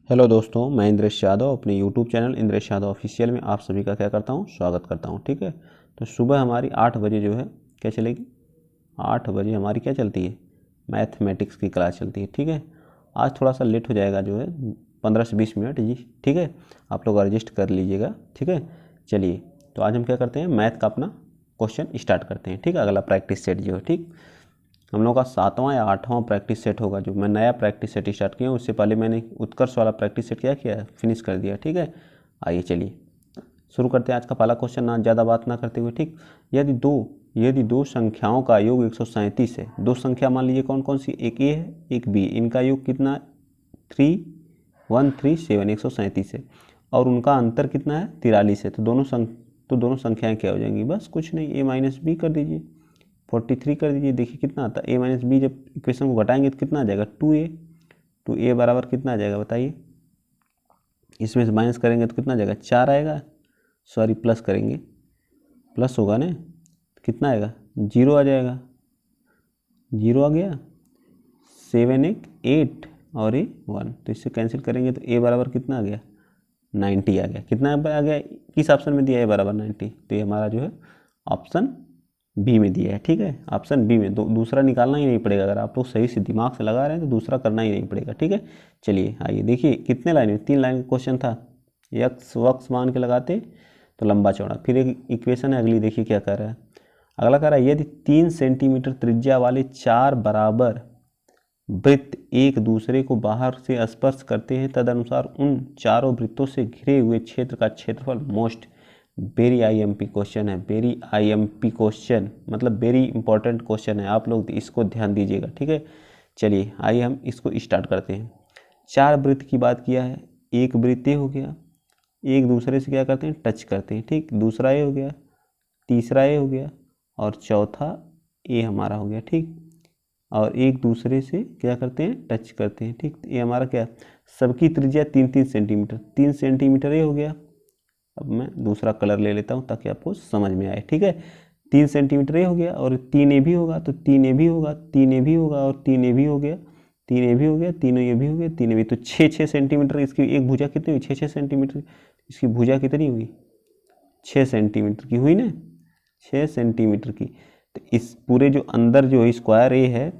Hello दोस्तों, मैं इंद्रेश यादव अपने YouTube channel Indresh Yadav official में आप सभी का क्या करता हूँ, स्वागत करता हूँ। ठीक है, तो सुबह हमारी 8 बजे जो है क्या चलेगी, 8 बजे हमारी क्या चलती है, मैथमेटिक्स की क्लास चलती है। ठीक है, आज थोड़ा सा लेट हो जाएगा जो है 15 से 20 मिनट जी। ठीक है, आप लोग रजिस्ट कर लीजिएगा। ठीक है, चलिए तो आज हम क्या करते हैं, मैथ का अपना क्वेश्चन स्टार्ट करते हैं। ठीक है, अगला प्रैक्टिस सेट जो है, ठीक हम लोग का 7वां या 8वां प्रैक्टिस सेट होगा। जो मैं नया प्रैक्टिस सेट स्टार्ट किया हूँ, उससे पहले मैंने उत्कर्ष वाला प्रैक्टिस सेट क्या किया है, फिनिश कर दिया। ठीक है, आइए चलिए शुरू करते हैं आज का पहला क्वेश्चन, ना ज़्यादा बात ना करते हुए। ठीक, यदि दो संख्याओं का योग 137 है, दो संख्या मान लीजिए कौन कौन सी, एक ए है एक बी, इनका योग कितना 3137 137 है, और उनका अंतर कितना है 43 है। तो दोनों संख्याएं क्या हो जाएंगी, बस कुछ नहीं, ए माइनस बी कर दीजिए, 43 कर दीजिए। देखिए कितना आता है, ए माइनस बी जब इक्वेशन को घटाएंगे तो कितना आ जाएगा 2a। 2a बराबर कितना आ जाएगा बताइए, इसमें से माइनस करेंगे तो कितना आ जाएगा 4 आएगा, सॉरी प्लस करेंगे, प्लस होगा ना, कितना आएगा 0 आ जाएगा, 0 आ गया, 7 1 8 और ये 1, तो इससे कैंसिल करेंगे तो ए बराबर कितना आ गया 90 आ गया। कितना आ गया, किस ऑप्शन में दिया है बराबर 90, तो ये हमारा जो है ऑप्शन बी में दिया है। ठीक है, ऑप्शन बी में दूसरा निकालना ही नहीं पड़ेगा। अगर आप लोग सही से दिमाग से लगा रहे हैं तो दूसरा करना ही नहीं पड़ेगा। ठीक है, चलिए आइए देखिए कितने लाइन में, 3 लाइन का क्वेश्चन था, यक्स वक्स मान के लगाते तो लंबा चौड़ा। फिर एक इक्वेशन है अगली, देखिए क्या कर रहा है, अगला कह रहा है यदि 3 सेंटीमीटर त्रिज्या वाले 4 बराबर वृत्त एक दूसरे को बाहर से स्पर्श करते हैं, तदनुसार उन चारों वृत्तों से घिरे हुए क्षेत्र का क्षेत्रफल। मोस्ट वेरी आईएमपी क्वेश्चन है, वेरी आईएमपी क्वेश्चन मतलब वेरी इंपॉर्टेंट क्वेश्चन है, आप लोग इसको ध्यान दीजिएगा। ठीक है, चलिए आइए हम इसको स्टार्ट करते हैं। 4 वृत्त की बात किया है, एक वृत्त हो गया, एक दूसरे से क्या करते हैं, टच करते हैं। ठीक, दूसरा ए हो गया, तीसरा ए हो गया, और चौथा ए हमारा हो गया। ठीक, और एक दूसरे से क्या करते हैं, टच करते हैं। ठीक, ये हमारा क्या, सबकी त्रिज्या 3 सेंटीमीटर, 3 सेंटीमीटर ये हो गया। अब मैं दूसरा कलर ले लेता हूँ ताकि आपको समझ में आए। ठीक है, 3 सेंटीमीटर ये हो गया, और 3 ए भी होगा तो 3 ए भी होगा, 3 ए भी होगा, और 3 ए भी हो गया, 3 ए भी हो गया, तीनों ये भी हो गया, 3 ए भी, तो 6 सेंटीमीटर। इसकी एक भुजा कितनी हुई, 6 सेंटीमीटर। इसकी भुजा कितनी हुई, 6 सेंटीमीटर की हुई ना, 6 सेंटीमीटर की। तो इस पूरे जो अंदर जो स्क्वायर ए है,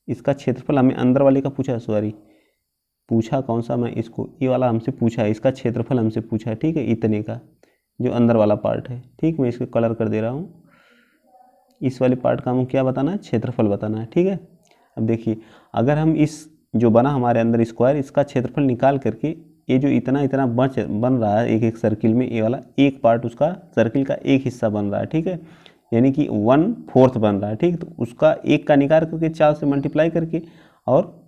इसका क्षेत्रफल हमें अंदर वाले का पूछा, सॉरी पूछा कौन सा, मैं इसको ये वाला हमसे पूछा है, इसका क्षेत्रफल हमसे पूछा है। ठीक है, इतने का जो अंदर वाला पार्ट है। ठीक, मैं इसको कलर कर दे रहा हूँ, इस वाले पार्ट का हमें क्या बताना है, क्षेत्रफल बताना है। ठीक है, अब देखिए अगर हम इस जो बना हमारे अंदर स्क्वायर, इसका क्षेत्रफल निकाल करके ये जो इतना इतना बन रहा है एक एक सर्किल में, ये वाला एक पार्ट उसका सर्किल का एक हिस्सा बन रहा है। ठीक है, यानी कि 1/4 बन रहा है। ठीक, तो उसका एक का निकाल करके 4 से मल्टीप्लाई करके, और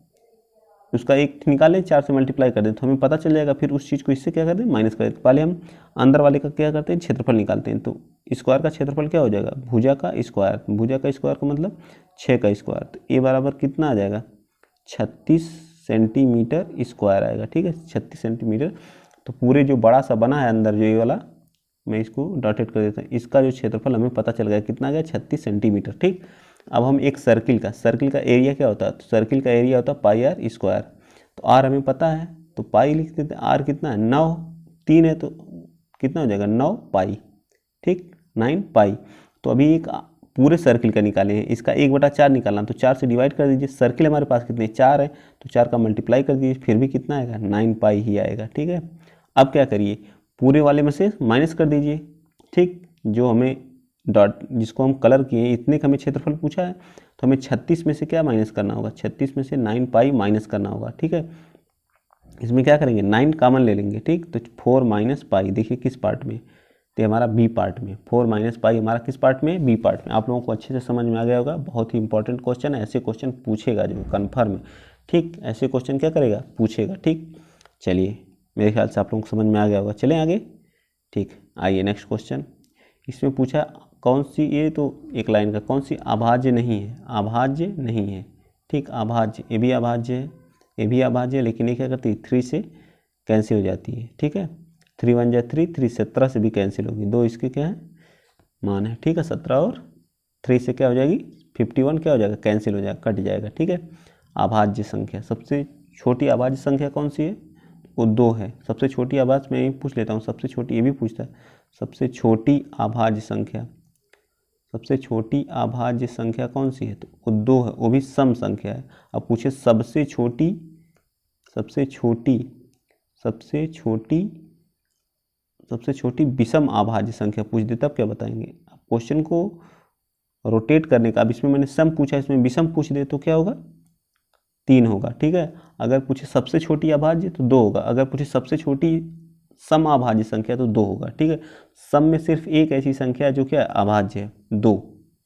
उसका एक निकालें 4 से मल्टीप्लाई कर दें तो हमें पता चल जाएगा। फिर उस चीज़ को इससे क्या कर दें, माइनस कर दें। पहले हम अंदर वाले का क्या करते हैं, क्षेत्रफल निकालते हैं। तो स्क्वायर का क्षेत्रफल क्या हो जाएगा, भुजा का स्क्वायर, भुजा का स्क्वायर का मतलब 6 का स्क्वायर, तो ए बराबर कितना आ जाएगा 36 सेंटीमीटर स्क्वायर आएगा। ठीक है, 36 सेंटीमीटर। तो पूरे जो बड़ा सा बना है अंदर जो ये वाला, मैं इसको डॉटेड कर देता हूँ, इसका जो क्षेत्रफल हमें पता चल गया कितना आ गया 36 सेंटीमीटर। ठीक, अब हम एक सर्किल का एरिया क्या होता है, तो सर्किल का एरिया होता है पाई आर स्क्वायर। तो आर हमें पता है तो पाई लिख देते हैं, आर कितना है 9, 3 है तो कितना हो जाएगा 9 पाई। ठीक, 9 पाई। तो अभी एक पूरे सर्किल का निकाले हैं, इसका 1/4 निकालना, तो 4 से डिवाइड कर दीजिए। सर्किल हमारे पास कितने 4 है, तो 4 का मल्टीप्लाई कर दीजिए, फिर भी कितना आएगा 9 पाई ही आएगा। ठीक है, अब क्या करिए, पूरे वाले में से माइनस कर दीजिए। ठीक, जो हमें डॉट जिसको हम कलर किए इतने का हमें क्षेत्रफल पूछा है, तो हमें 36 में से क्या माइनस करना होगा, 36 में से 9 पाई माइनस करना होगा। ठीक है, इसमें क्या करेंगे 9 कॉमन ले लेंगे। ठीक, तो 4 माइनस पाई, देखिए किस पार्ट में, तो हमारा बी पार्ट में, 4 माइनस पाई हमारा किस पार्ट में, बी पार्ट में। आप लोगों को अच्छे से समझ में आ गया होगा, बहुत ही इंपॉर्टेंट क्वेश्चन है, ऐसे क्वेश्चन पूछेगा जो कन्फर्म। ठीक, ऐसे क्वेश्चन क्या करेगा, पूछेगा। ठीक, चलिए मेरे ख्याल से आप लोगों को समझ में आ गया होगा, चलें आगे। ठीक, आइए नेक्स्ट क्वेश्चन। इसमें पूछा कौन सी, ये तो एक लाइन का, कौन सी अभाज्य नहीं है, अभाज्य नहीं है। ठीक, अभाज्य, ये भी अभाज्य है, ये भी अभाज्य है, लेकिन ये क्या करती है 3 से कैंसिल हो जाती है। ठीक है, 3 1 जा 3, 3 17 से भी कैंसिल होगी, दो इसके क्या है मान है। ठीक है, 17 और 3 से क्या हो जाएगी 51, क्या हो जाएगा कैंसिल हो जाएगा, कट जाएगा। ठीक है, अभाज्य संख्या, सबसे छोटी अभाज्य संख्या कौन सी है, वो 2 है। सबसे छोटी आभाज्य मैं यही पूछ लेता हूँ, सबसे छोटी ये भी पूछता है, सबसे छोटी अभाज्य संख्या, सबसे छोटी अभाज्य संख्या कौन सी है, तो वो 2 है, वो भी सम संख्या है। अब पूछे सबसे छोटी, सबसे छोटी, सबसे छोटी, सबसे छोटी विषम अभाज्य संख्या पूछ दे तब क्या बताएंगे। क्वेश्चन को रोटेट करने का, अब इसमें मैंने सम पूछा, इसमें विषम पूछ दे तो क्या होगा, 3 होगा, ठीक है। अगर पूछे सबसे छोटी अभाज्य तो 2 होगा, अगर पूछे सबसे छोटी सम अभाज्य संख्या तो 2 होगा, ठीक है। सम में सिर्फ एक ऐसी संख्या है जो क्या अभाज्य है, 2,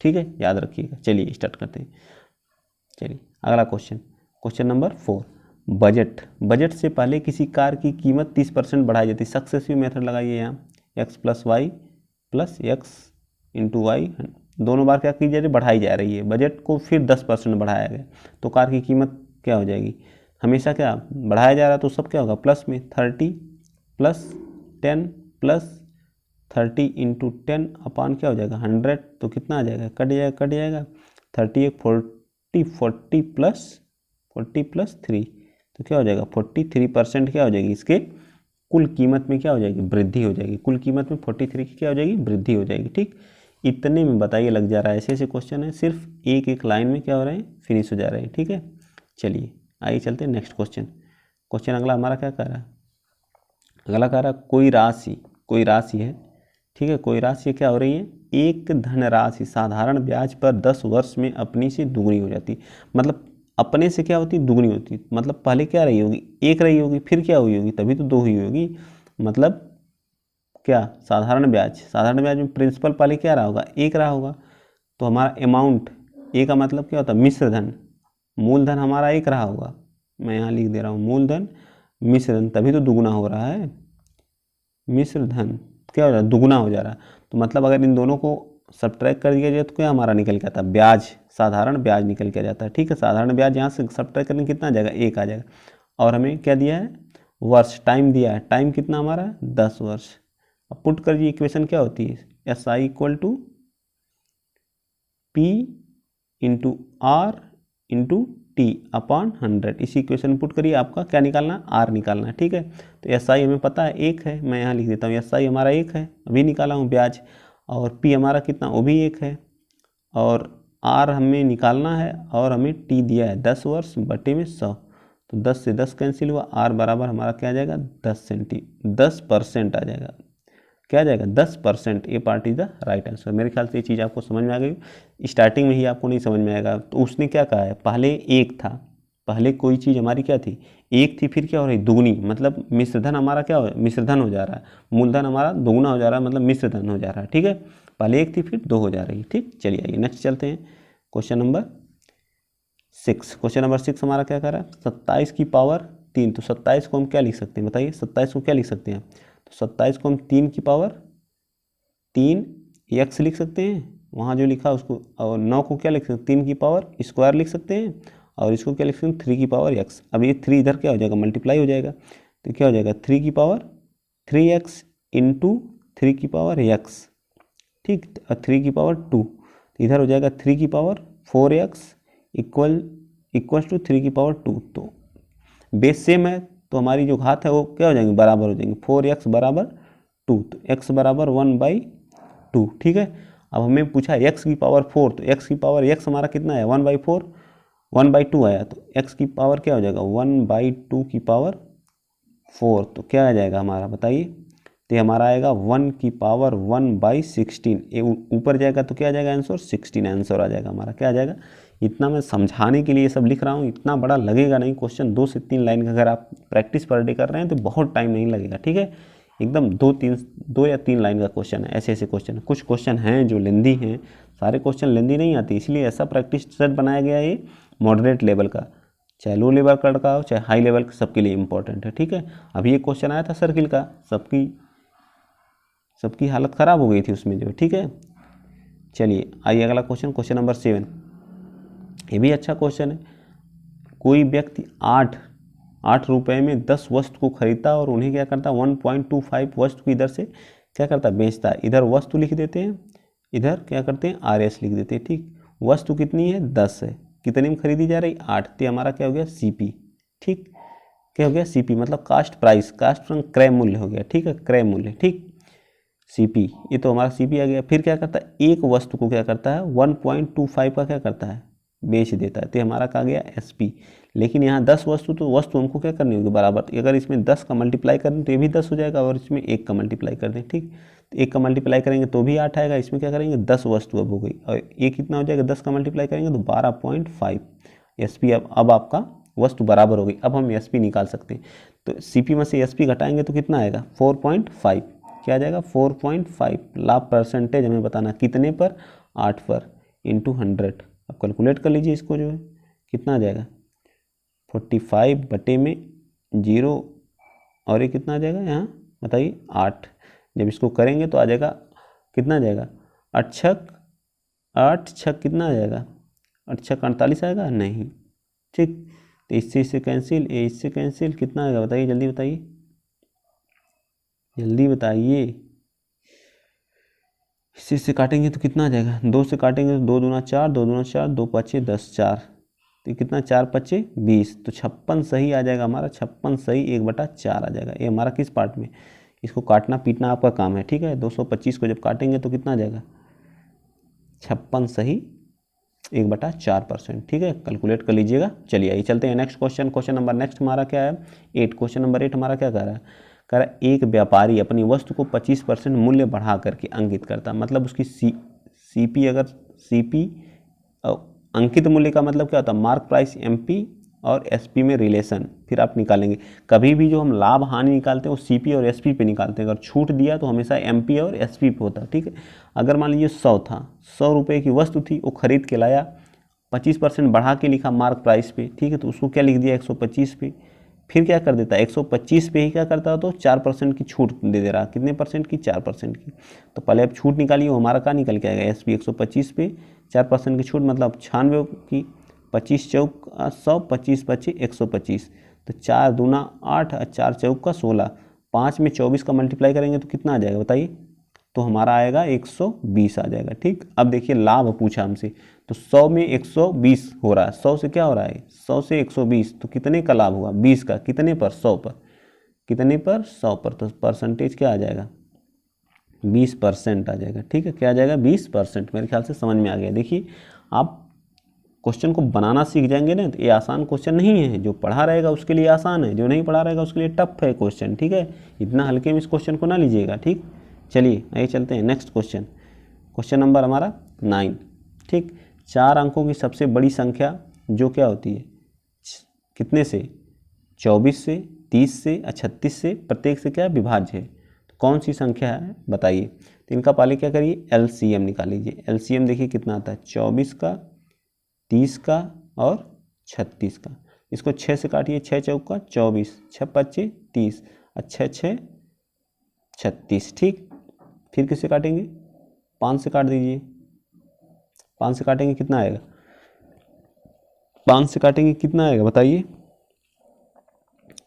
ठीक है, याद रखिएगा। चलिए स्टार्ट करते हैं। चलिए अगला question, question number 4, budget. Budget से पहले किसी कार की कीमत 30% बढ़ाई जाती है। सक्सेसिव मेथड लगाइए यहाँ, x + y + x × y, दोनों बार क्या की जा रही है, बढ़ाई जा रही है। बजट को फिर 10% बढ़ाया गया तो कार की कीमत क्या हो जाएगी, हमेशा क्या बढ़ाया जा रहा है तो सब क्या होगा प्लस में, 30 + 10 + 30 × 10 अपान क्या हो जाएगा 100, तो कितना आ जाएगा, कट जाएगा, कट जाएगा, 30 40 40 + 3 तो क्या हो जाएगा 43% क्या हो जाएगी, इसके कुल कीमत में क्या हो जाएगी, वृद्धि हो जाएगी। कुल कीमत में 43 की क्या हो जाएगी, वृद्धि हो जाएगी, ठीक। इतने में बताइए लग जा रहा है, ऐसे ऐसे क्वेश्चन है, सिर्फ एक एक लाइन में क्या हो रहे हैं, फिनिश हो जा रहे हैं, ठीक है। चलिए आइए चलते हैं नेक्स्ट क्वेश्चन। क्वेश्चन अगला हमारा क्या कह रहा है, अगला कह रहा है कोई राशि, कोई राशि है, ठीक है, कोई राशि क्या हो रही है, एक धनराशि साधारण ब्याज पर 10 वर्ष में अपनी से दुगनी हो जाती। मतलब अपने से क्या होती, दुगनी होती, मतलब पहले क्या रही होगी, एक रही होगी, फिर क्या हुई होगी, तभी तो 2 हुई होगी। मतलब क्या, साधारण ब्याज, साधारण ब्याज में प्रिंसिपल पहले क्या रहा होगा, एक रहा होगा, तो हमारा अमाउंट ए का मतलब क्या होता है, मिश्र धन, मूलधन हमारा एक रहा होगा, मैं यहाँ लिख दे रहा हूँ मूलधन मिश्र धन, तभी तो दुगुना हो रहा है, मिश्र धन क्या हो रहा है, दुगुना हो जा रहा है। तो मतलब अगर इन दोनों को सब्ट्रैक्ट कर दिया जाए तो क्या हमारा निकल के आता है, ब्याज, साधारण ब्याज निकल के आ जाता है, ठीक है। साधारण ब्याज यहाँ से सब्ट्रैक्ट करने कितना आ जाएगा, 1 आ जाएगा। और हमें क्या दिया है, वर्ष, टाइम दिया है, टाइम कितना हमारा 10 वर्ष। अब पुट करिए, इक्वेशन क्या होती है, SI = P × R × T अपान 100, इसी इक्वेशन पुट करिए, आपका क्या निकालना है, R निकालना है, ठीक है। तो SI हमें पता है 1 है, मैं यहाँ लिख देता हूँ, SI हमारा 1 है, अभी निकाला हूँ ब्याज, और P हमारा कितना, वो भी 1 है, और R हमें निकालना है, और हमें T दिया है 10 वर्ष बटे में 100, तो 10 से 10 कैंसिल हुआ, R बराबर हमारा क्या आ जाएगा, 10% आ जाएगा, क्या आ जाएगा 10%। A part is the right answer. मेरे ख्याल से ये चीज़ आपको समझ में आ गई, स्टार्टिंग में ही आपको नहीं समझ में आएगा। तो उसने क्या कहा है, पहले एक था, पहले कोई चीज़ हमारी क्या थी, एक थी, फिर क्या हो रही, दुगनी, मतलब मिश्रधन हमारा क्या हो, मिश्रधन हो जा रहा है, मूलधन हमारा दोगुना हो जा रहा है, मतलब मिश्रधन हो जा रहा है, ठीक है। पहले एक थी फिर 2 हो जा रही है, ठीक। चलिए आइए नेक्स्ट चलते हैं, क्वेश्चन नंबर 6। क्वेश्चन नंबर 6 हमारा क्या कर रहा है, 27 की पावर 3, तो 27 को हम क्या लिख सकते हैं, बताइए 27 को क्या लिख सकते हैं, तो 27 को हम 3 की पावर 3 x लिख सकते हैं, वहाँ जो लिखा उसको, और 9 को क्या लिख सकते हैं, 3 की पावर स्क्वायर लिख सकते हैं, और इसको क्या लिख सकते हैं, 3 की पावर x। अब ये 3 इधर क्या हो जाएगा, मल्टीप्लाई हो जाएगा, तो क्या हो जाएगा 3 की पावर 3x × 3 की पावर x, ठीक, और 3 की पावर 2, इधर हो जाएगा 3 की पावर 4x इक्वल्स टू 3 की पावर 2। तो बेस सेम है तो हमारी जो घात है वो क्या हो जाएंगे, बराबर हो जाएंगे, 4x = 2, तो x = 1/2, ठीक है। अब हमें पूछा x की पावर 4, तो x की पावर x हमारा कितना है 1/4, 1/2 आया, तो x की पावर क्या हो जाएगा 1/2 की पावर 4, तो क्या आ जाएगा हमारा, बताइए, तो हमारा आएगा 1 की पावर 1/16, ये ऊपर जाएगा तो क्या आ जाएगा आंसर, 16 आंसर आ जाएगा हमारा, क्या आ जाएगा। इतना मैं समझाने के लिए सब लिख रहा हूँ, इतना बड़ा लगेगा नहीं क्वेश्चन, 2 से 3 लाइन का अगर आप प्रैक्टिस पर डे कर रहे हैं तो बहुत टाइम नहीं लगेगा, ठीक है। एकदम 2 या 3 लाइन का क्वेश्चन है, ऐसे ऐसे क्वेश्चन है। कुछ क्वेश्चन हैं जो लेंदी हैं, सारे क्वेश्चन लेंदी नहीं आती, इसलिए ऐसा प्रैक्टिस सेट बनाया गया है, ये मॉडरेट लेवल का, चाहे लो लेवल का हो चाहे हाई लेवल का, सबके लिए इंपॉर्टेंट है, ठीक है। अभी एक क्वेश्चन आया था सर्किल का, सबकी हालत ख़राब हो गई थी उसमें जो, ठीक है। चलिए आइए अगला क्वेश्चन, क्वेश्चन नंबर 7, ये भी अच्छा क्वेश्चन है। कोई व्यक्ति 8 रुपये में 10 वस्तु को खरीदता और उन्हें क्या करता है 1.25 वस्तु की दर से क्या करता है, बेचता है। इधर वस्तु लिख देते हैं, इधर क्या करते हैं RS लिख देते हैं, ठीक। वस्तु कितनी है 10 है, कितने में खरीदी जा रही 8, तो हमारा क्या हो गया CP, ठीक। क्या हो गया, CP मतलब कास्ट प्राइस, कास्ट फ्रॉम क्रय मूल्य हो गया, ठीक है, क्रय मूल्य, ठीक, CP, ये तो हमारा CP आ गया। फिर क्या करता है, एक वस्तु को क्या करता है 1.25 का क्या करता है, बेच देता है, तो हमारा कहा गया SP। लेकिन यहाँ 10 वस्तु, तो वस्तु हमको क्या करनी होगी बराबर, अगर इसमें 10 का मल्टीप्लाई करें तो ये भी 10 हो जाएगा, और इसमें 1 का मल्टीप्लाई कर दें, ठीक, तो 1 का मल्टीप्लाई करेंगे तो भी 8 आएगा, इसमें क्या करेंगे 10 वस्तु अब हो गई, और ये कितना हो जाएगा, 10 का मल्टीप्लाई करेंगे तो 12.5 SP। अब आपका वस्तु बराबर हो गई। अब हम SP निकाल सकते हैं, तो CP में से SP घटाएंगे तो कितना आएगा 4.5, क्या आ जाएगा 4.5। लाभ परसेंटेज हमें बताना कितने पर, 8 पर, इंटू 100। अब कैलकुलेट कर लीजिए इसको, जो है कितना आ जाएगा 45 बटे में 0, और ये कितना आ जाएगा यहाँ बताइए 8। जब इसको करेंगे तो आ जाएगा कितना आ जाएगा, 8 छक कितना आ जाएगा, 8 छक 48 आएगा नहीं, ठीक, तो इससे कैंसिल, ये इससे कैंसिल, कितना आएगा बताइए, जल्दी बताइए, जल्दी बताइए, इससे काटेंगे तो कितना आ जाएगा, 2 से काटेंगे तो 2 दूना 4, 2 दूना 4, 2 पचे 10, 4, तो कितना 4 पचे 20, तो 56 सही आ जाएगा हमारा, 56 सही 1/4 आ जाएगा। ये हमारा किस पार्ट में, इसको काटना पीटना आपका काम है, ठीक है। 225 को जब काटेंगे तो कितना आ जाएगा 56 सही 1/4%, ठीक है, कैलकुलेट कर लीजिएगा। चलिए आइए चलते हैं next question. Question number next हमारा क्या है 8। क्वेश्चन नंबर 8 हमारा क्या कर रहा है, कह रहा है एक व्यापारी अपनी वस्तु को 25% मूल्य बढ़ा करके अंकित करता, मतलब उसकी CP, अगर CP अंकित मूल्य का मतलब क्या होता है, मार्क प्राइस MP और SP में रिलेशन, फिर आप निकालेंगे। कभी भी जो हम लाभ हानि निकालते हैं वो CP और SP पे निकालते हैं, अगर छूट दिया तो हमेशा MP और SP पे होता है, ठीक है। अगर मान लीजिए 100 था, 100 रुपये की वस्तु थी, वो खरीद के लाया, 25% बढ़ा के लिखा मार्क प्राइस पे, ठीक है, तो उसको क्या लिख दिया 125 पे, फिर क्या कर देता है 125 पे ही क्या करता है, तो 4% की छूट दे दे रहा, कितने परसेंट की, 4% की। तो पहले अब छूट निकालिए, वो हमारा क्या निकल के आएगा, SP 125 पे 4% की छूट, मतलब 96 की, 25 चौक 100, 25 पचे 125, तो 4 दूना 8, 4 चौक का 16, 5 में 24 का मल्टीप्लाई करेंगे तो कितना आ जाएगा बताइए, तो हमारा आएगा 120 आ जाएगा, ठीक। अब देखिए लाभ पूछा हमसे, तो 100 में 120 हो रहा है, 100 से क्या हो रहा है 100 से 120, तो कितने का लाभ हुआ 20 का, कितने पर 100 पर, कितने पर 100 पर, तो परसेंटेज क्या आ जाएगा 20% आ जाएगा, ठीक है, क्या आ जाएगा 20%। मेरे ख्याल से समझ में आ गया। देखिए आप क्वेश्चन को बनाना सीख जाएंगे ना, तो ये आसान क्वेश्चन नहीं है, जो पढ़ा रहेगा उसके लिए आसान है, जो नहीं पढ़ा रहेगा उसके लिए टफ है क्वेश्चन, ठीक है। इतना हल्के में इस क्वेश्चन को ना लीजिएगा, ठीक। चलिए आइए चलते हैं नेक्स्ट क्वेश्चन। क्वेश्चन नंबर हमारा 9, ठीक। 4 अंकों की सबसे बड़ी संख्या जो क्या होती है, कितने से, 24 से, 30 से, 36 से, प्रत्येक से क्या विभाज्य है, तो कौन सी संख्या है बताइए। तो इनका पहले क्या करिए LCM निकाल लीजिए। LCM देखिए कितना आता है, 24 का, 30 का और 36 का। इसको 6 से काटिए, 6 चौक का 24, 6 पच्चे 30, 6 6 36, ठीक। फिर किससे काटेंगे, 5 से काट दीजिए, 5 से काटेंगे कितना आएगा, 5 से काटेंगे कितना आएगा बताइए,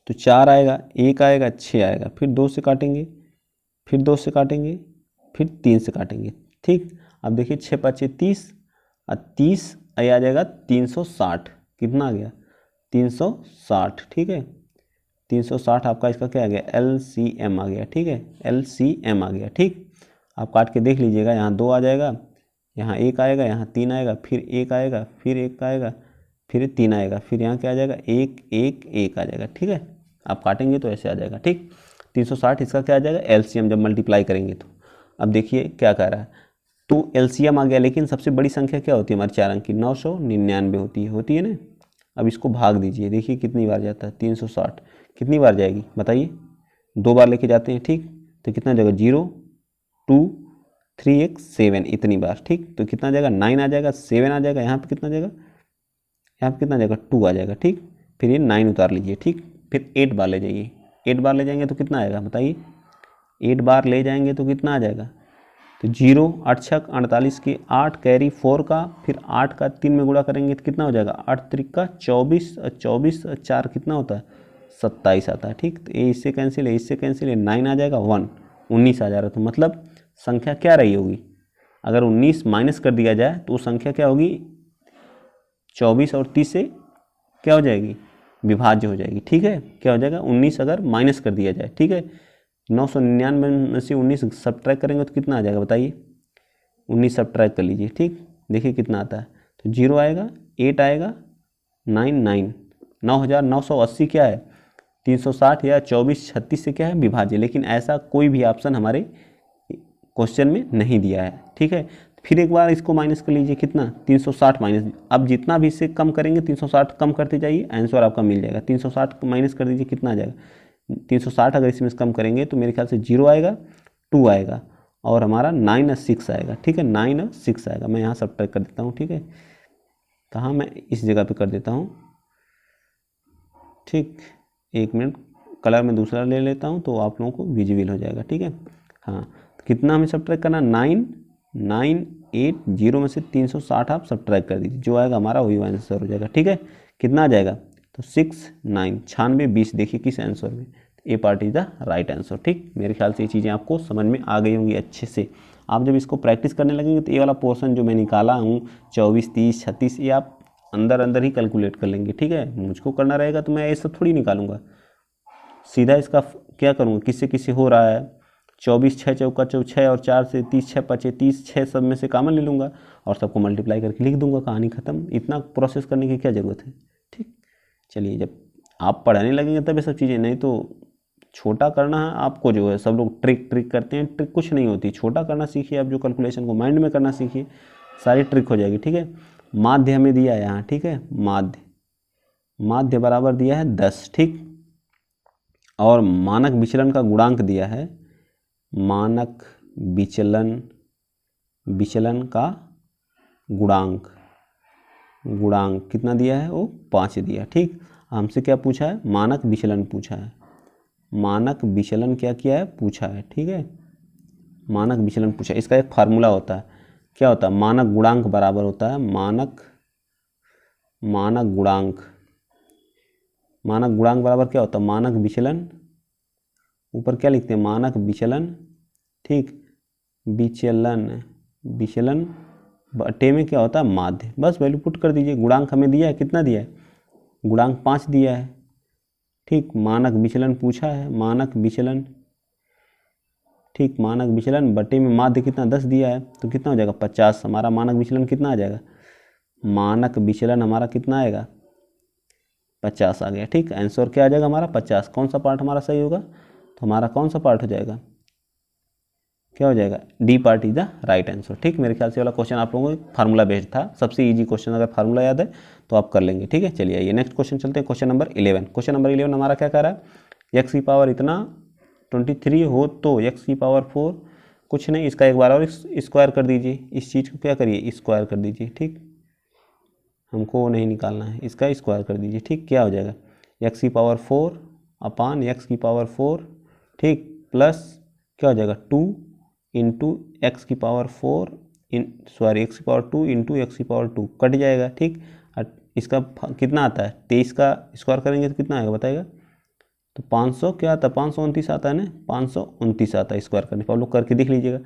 तो 4 आएगा, 1 आएगा, 6 आएगा, फिर 2 से काटेंगे, फिर 2 से काटेंगे, फिर 3 से काटेंगे, ठीक। अब देखिए 6 पच्चे 30 और 30 आ जाएगा 360, कितना आ गया 360, ठीक है। 360 आपका इसका क्या आ गया LCM आ गया, ठीक है, LCM आ गया, ठीक। आप काट के देख लीजिएगा, यहाँ 2 आ जाएगा, यहाँ 1 आएगा, यहाँ 3 आएगा, फिर 1 आएगा, फिर 1 आएगा, फिर 3 आएगा, फिर यहाँ क्या आ जाएगा 1 1 1 आ जाएगा, ठीक है। आप काटेंगे तो ऐसे आ जाएगा, ठीक। 360 इसका क्या आ जाएगा LCM जब मल्टीप्लाई करेंगे तो। अब देखिए क्या कह रहा है, तो LCM आ गया, लेकिन सबसे बड़ी संख्या क्या होती है हमारी 4 अंक की, 999 होती है ना। अब इसको भाग दीजिए, देखिए कितनी बार जाता है 360, कितनी बार जाएगी बताइए, 2 बार लेके जाते हैं, ठीक। तो कितना जाएगा 0 2 3 1 7, इतनी बार, ठीक। तो कितना जाएगा 9 आ जाएगा, 7 आ जाएगा, यहाँ पे कितना जाएगा, यहाँ पे कितना जाएगा 2 आ जाएगा, ठीक। फिर ये 9 उतार लीजिए, ठीक। फिर 8 बार ले जाइए, 8 बार ले जाएंगे तो कितना आएगा बताइए, 8 बार ले जाएंगे तो कितना आ जाएगा, तो 0 8 छक 48 की 8 कैरी 4 का, फिर 8 का 3 में गुणा करेंगे तो कितना हो जाएगा 8 त्रिका 24, 24 4 कितना होता है 27 आता है, ठीक। तो ये इससे कैंसिल है, इससे कैंसिल है, 9 आ जाएगा 1 19 आ जाएगा। तो मतलब संख्या क्या रही होगी, अगर 19 माइनस कर दिया जाए तो वो संख्या क्या होगी 24 और 30 से क्या हो जाएगी विभाज्य हो जाएगी। ठीक है, क्या हो जाएगा 19 अगर माइनस कर दिया जाए, ठीक है 999 में से 19 सब्ट्रैक्ट करेंगे तो कितना आ जाएगा बताइए, 19 सब्ट्रैक्ट कर लीजिए। ठीक, देखिए कितना आता है, तो 0 आएगा, 8 आएगा, 9 9980 क्या है 360 या 2436 से क्या है विभाज्य, लेकिन ऐसा कोई भी ऑप्शन हमारे क्वेश्चन में नहीं दिया है। ठीक है, फिर एक बार इसको माइनस कर लीजिए, कितना 360 माइनस, अब जितना भी इससे कम करेंगे 360 कम करते जाइए, आंसर आपका मिल जाएगा। 360 माइनस कर दीजिए, कितना आ जाएगा 360, अगर इसमें कम करेंगे तो मेरे ख्याल से 0 आएगा, 2 आएगा और हमारा 9 और 6 आएगा। ठीक है, 9 और 6 आएगा, मैं यहाँ सब्ट्रैक्ट कर देता हूँ। ठीक है, कहाँ, मैं इस जगह पे कर देता हूँ। ठीक, एक मिनट, कलर में दूसरा ले लेता हूँ तो आप लोगों को विजिबल हो जाएगा। ठीक है, हाँ, तो कितना हमें सब्ट्रैक्ट करना, 9,980 में से 360 आप सब्ट्रैक्ट कर दीजिए, जो आएगा हमारा वही आंसर हो जाएगा। ठीक है, कितना आ जाएगा, तो 6 9 96 20, देखिए किस आंसर में, A part is the right answer. ठीक, मेरे ख्याल से ये चीज़ें आपको समझ में आ गई होंगी अच्छे से। आप जब इसको प्रैक्टिस करने लगेंगे तो ये वाला पोर्शन जो मैं निकाला हूँ 24 30 36, ये आप अंदर अंदर ही कैलकुलेट कर लेंगे। ठीक है, मुझको करना रहेगा तो मैं ये सब थोड़ी निकालूंगा, सीधा इसका क्या करूँगा, किससे किससे हो रहा है, 24 6 चौका 6 और 4 से 30 6 5 30, 6 सब में से कॉमन ले लूँगा और सबको मल्टीप्लाई करके लिख दूंगा, कहानी ख़त्म। इतना प्रोसेस करने की क्या ज़रूरत है। ठीक, चलिए जब आप पढ़ाने लगेंगे तब ये सब चीज़ें, नहीं तो छोटा करना है आपको, जो है सब लोग ट्रिक करते हैं, ट्रिक कुछ नहीं होती, छोटा करना सीखिए आप, जो कैलकुलेशन को माइंड में करना सीखिए, सारी ट्रिक हो जाएगी। ठीक है, माध्य हमें दिया है यहाँ, ठीक है, माध्य बराबर दिया है 10। ठीक, और मानक विचलन का गुणांक दिया है, मानक विचलन का गुणांक कितना दिया है, वो 5 दिया। ठीक, हमसे क्या पूछा है, मानक विचलन पूछा है, मानक विचलन क्या किया है पूछा है। ठीक है, मानक विचलन पूछा है, इसका एक फार्मूला होता है, क्या होता है, मानक गुणांक बराबर होता है मानक गुणांक बराबर क्या होता है, मानक विचलन, ऊपर क्या लिखते हैं, मानक विचलन। ठीक, विचलन बटे में क्या होता है, माध्य, बस वैल्यू पुट कर दीजिए। गुणांक हमें दिया है, कितना दिया है, गुणांक 5 दिया है। ठीक, मानक विचलन पूछा है, मानक विचलन, ठीक, मानक विचलन बटे में माध्य कितना 10 दिया है, तो कितना हो जाएगा 50, हमारा मानक विचलन कितना आ जाएगा, मानक विचलन हमारा कितना आएगा 50 आ गया। ठीक, आंसर क्या आ जाएगा हमारा 50। कौन सा पार्ट हमारा सही होगा, तो हमारा कौन सा पार्ट हो जाएगा, क्या हो जाएगा, D part is the right answer. ठीक, मेरे ख्याल से वाला क्वेश्चन आप लोगों को फार्मूला बेस्ड था, सबसे इजी क्वेश्चन, अगर फार्मूला याद है तो आप कर लेंगे। ठीक है, चलिए आइए नेक्स्ट क्वेश्चन चलते हैं, क्वेश्चन नंबर 11। क्वेश्चन नंबर 11 हमारा क्या कह रहा है, एक्स की पावर इतना 23 हो तो एक्स की पावर 4, कुछ नहीं, इसका एक बार और स्क्वायर कर दीजिए, इस चीज़ को क्या करिए, स्क्वायर कर दीजिए। ठीक, हमको वो नहीं निकालना है, इसका स्क्वायर कर दीजिए। ठीक, क्या हो जाएगा, एक्स की पावर 4 अपान एक्स की पावर 4, ठीक, प्लस क्या हो जाएगा 2 इंटू एक्स की पावर 4 एक्स की पावर 2 इंटू एक्स की पावर 2, कट जाएगा। ठीक, इसका कितना आता है, 23 का स्क्वायर करेंगे तो कितना आएगा बताएगा, तो 500 क्या आता है, 529 आता है ना, 529 आता है स्क्वायर करने पर, आप लोग करके देख लीजिएगा।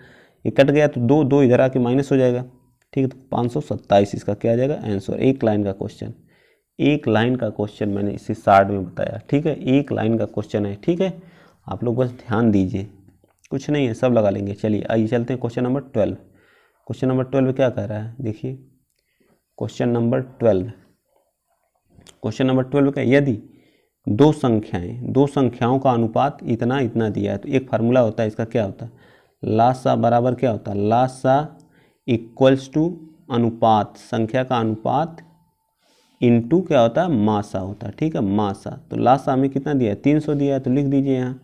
ये कट गया तो दो इधर आके माइनस हो जाएगा। ठीक है, तो 527 इसका क्या आ जाएगा आंसर। एक लाइन का क्वेश्चन मैंने इसी शार्ट में बताया। ठीक है, एक लाइन का क्वेश्चन है। ठीक है, आप लोग बस ध्यान दीजिए, कुछ नहीं है, सब लगा लेंगे। चलिए आइए चलते हैं क्वेश्चन नंबर 12। क्वेश्चन नंबर 12 क्या कह रहा है, देखिए क्वेश्चन नंबर 12 क्या, यदि दो संख्याओं का अनुपात इतना इतना दिया है, तो एक फार्मूला होता है इसका, क्या होता है, लासा बराबर क्या होता है, लासा इक्वल्स टू अनुपात, संख्या का अनुपात इनटू क्या होता है, मासा होता है। ठीक है, मासा, तो लासा हमें कितना दिया है, 300 दिया है, तो लिख दीजिए यहाँ,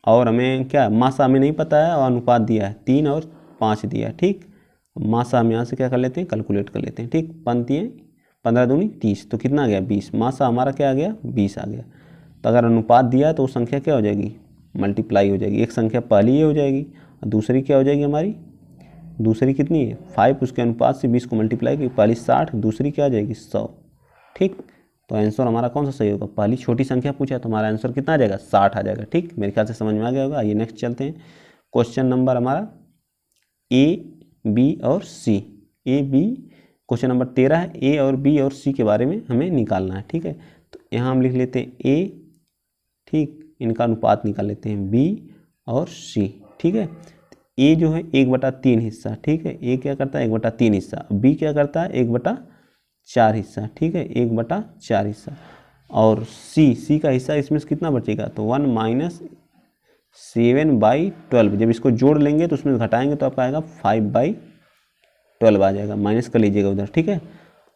और हमें क्या, मासा हमें नहीं पता है, और अनुपात दिया है 3 और 5 दिया है। ठीक, मासा हम यहाँ से क्या कर लेते हैं, कैलकुलेट कर लेते हैं। ठीक, 15 दूनी 30, तो कितना आ गया 20, मासा हमारा क्या आ गया 20 आ गया। तो अगर अनुपात दिया तो वो संख्या क्या हो जाएगी, मल्टीप्लाई हो जाएगी। एक संख्या पहली ये हो जाएगी और दूसरी क्या हो जाएगी हमारी, दूसरी कितनी है 5, उसके अनुपात से 20 को मल्टीप्लाई की, पहली 60, दूसरी क्या आ जाएगी 100। ठीक, तो आंसर हमारा कौन सा सही होगा, पहली छोटी संख्या पूछा है तो हमारा आंसर कितना आ जाएगा 60 आ जाएगा। ठीक, मेरे ख्याल से समझ में आ गया होगा। आइए नेक्स्ट चलते हैं, क्वेश्चन नंबर हमारा ए बी और सी, क्वेश्चन नंबर 13 है, ए और बी और सी के बारे में हमें निकालना है। ठीक है, तो यहाँ हम लिख लेते हैं ए, ठीक, इनका अनुपात निकाल लेते हैं बी और सी, ठीक है। ए जो है 1/3 हिस्सा, ठीक है, ए क्या करता है 1/3 हिस्सा, बी क्या करता है 1/4 हिस्सा, ठीक है, 1/4 हिस्सा, और सी का हिस्सा इसमें से कितना बचेगा, तो 1 - 7/12। जब इसको जोड़ लेंगे तो उसमें घटाएंगे तो आपका आएगा 5/12 आ जाएगा, माइनस कर लीजिएगा उधर, ठीक है।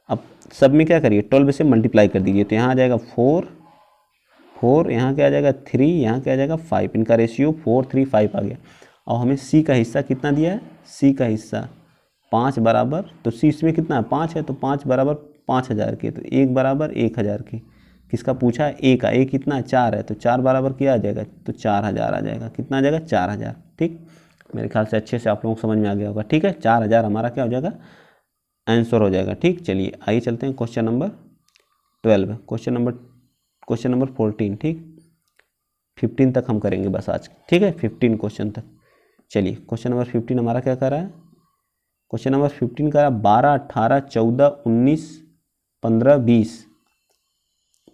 अब सब में क्या करिए 12 से मल्टीप्लाई कर दीजिए, तो यहाँ आ जाएगा 4, यहाँ क्या आ जाएगा 3, यहाँ क्या आ जाएगा 5, इनका रेशियो 4, 3, 5 आ गया। और हमें सी का हिस्सा कितना दिया है, सी का हिस्सा 5 बराबर, तो सी इसमें कितना है 5 है, तो 5 बराबर 5000 के, तो 1 बराबर 1000 के, किसका पूछा है ए का, ए कितना है 4 है, तो 4 बराबर क्या आ जाएगा, तो 4000 आ जाएगा, कितना आ जाएगा 4000, ठीक। मेरे ख्याल से अच्छे से आप लोगों को समझ में आ गया होगा, ठीक है। 4000 हमारा क्या हो जाएगा, आंसर हो जाएगा, ठीक। चलिए आइए चलते हैं क्वेश्चन नंबर 12, क्वेश्चन नंबर 14, ठीक। 15 तक हम करेंगे बस आज, ठीक है, 15 क्वेश्चन तक। चलिए क्वेश्चन नंबर 15 हमारा क्या कर रहा है, क्वेश्चन नंबर 15 का 12, 18, 14, 19, 15, 20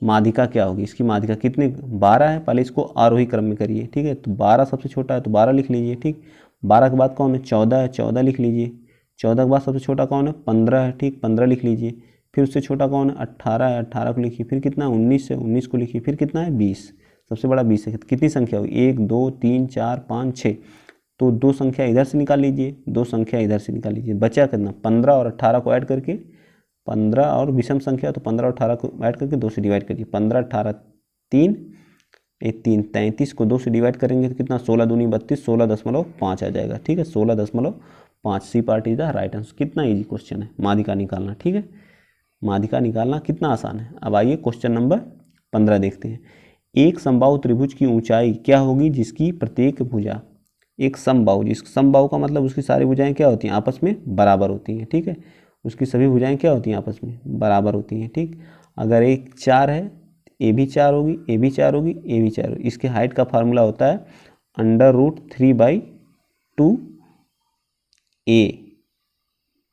माध्यिका क्या होगी, इसकी माध्यिका कितने 12 है, पहले इसको आरोही क्रम में करिए, ठीक है। तो 12 सबसे छोटा है तो 12 लिख लीजिए, ठीक। 12 के बाद कौन है 14 है, 14 लिख लीजिए। 14 के बाद सबसे छोटा कौन है 15 है, ठीक, 15 लिख लीजिए। फिर उससे छोटा कौन है 18 है, 18 को लिखिए। फिर कितना 19 है, 19 को लिखिए। फिर कितना है 20, सबसे बड़ा 20 है। कितनी संख्या होगी 1 2 3 4 5 6, तो 2 संख्या इधर से निकाल लीजिए, 2 संख्या इधर से निकाल लीजिए। बचा कितना 15 और 18 को ऐड करके, 15 और विषम संख्या तो 15 और 18 को ऐड करके 2 से डिवाइड करिए। 15 18 3, 3 33 को 2 से डिवाइड करेंगे तो कितना 16 दूनी 32, 16.5 आ जाएगा, ठीक है, 16.5। C part is the right answer. कितना इजी क्वेश्चन है माध्यिका निकालना, ठीक है, माध्यिका निकालना कितना आसान है। अब आइए क्वेश्चन नंबर 15 देखते हैं। एक समबाहु त्रिभुज की ऊंचाई क्या होगी जिसकी प्रत्येक भुजा, एक समबाहु, जिस समबाहु का मतलब उसकी सारी भुजाएं क्या होती हैं आपस में बराबर होती हैं, ठीक है, उसकी सभी भुजाएं क्या होती हैं आपस में बराबर होती हैं, ठीक। अगर एक 4 है, ए भी 4 होगी, ए भी 4 होगी, ए भी 4 होगी। इसके हाइट का फार्मूला होता है √3/2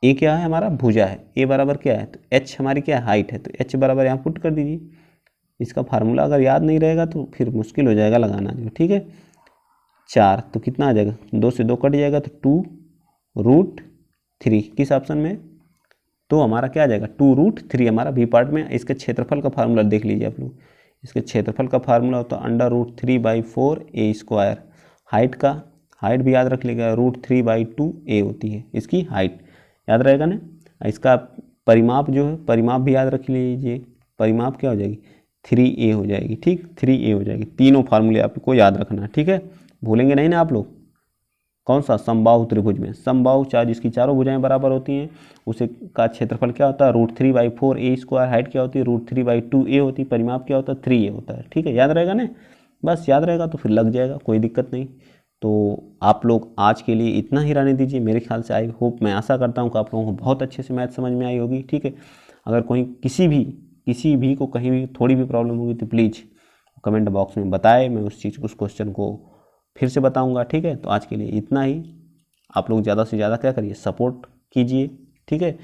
ए क्या है हमारा भुजा है, ए बराबर क्या है तो एच हमारी क्या है हाइट है, तो एच बराबर यहाँ पुट कर दीजिए। इसका फार्मूला अगर याद नहीं रहेगा तो फिर मुश्किल हो जाएगा लगाना जो, ठीक है। 4 तो कितना आ जाएगा 2 से 2 कट जाएगा तो 2√3 किस ऑप्शन में, तो हमारा क्या आ जाएगा 2√3 हमारा बी पार्ट में। इसके क्षेत्रफल का फार्मूला देख लीजिए आप लोग, इसके क्षेत्रफल का फार्मूला होता है √3/4 a²। हाइट भी याद रख लीजिएगा √3/2 a होती है इसकी हाइट, याद रहेगा ना। इसका परिमाप जो है परिमाप भी याद रख लीजिए, परिमाप क्या हो जाएगी 3a हो जाएगी, ठीक, 3a हो जाएगी। तीनों फार्मूले आपको याद रखना है, ठीक है, भूलेंगे नहीं ना आप लोग। कौन सा समबाहु त्रिभुज में समबाहु चार जिसकी चारों भुजाएं बराबर होती हैं उसे का क्षेत्रफल क्या होता है √3/4 a²। हाइट क्या होती है √3/2 a होती है। परिमाप क्या होता है 3a होता है, ठीक है, याद रहेगा ना। बस याद रहेगा तो फिर लग जाएगा, कोई दिक्कत नहीं। तो आप लोग आज के लिए इतना ही रहने दीजिए। मेरे ख्याल से आई होप, मैं आशा करता हूँ कि आप लोगों को बहुत अच्छे से मैथ समझ में आई होगी, ठीक है। अगर कोई किसी भी को कहीं भी थोड़ी भी प्रॉब्लम होगी तो प्लीज़ कमेंट बॉक्स में बताएं, मैं उस क्वेश्चन को फिर से बताऊंगा, ठीक है। तो आज के लिए इतना ही। आप लोग ज़्यादा से ज़्यादा क्या करिए सपोर्ट कीजिए, ठीक है।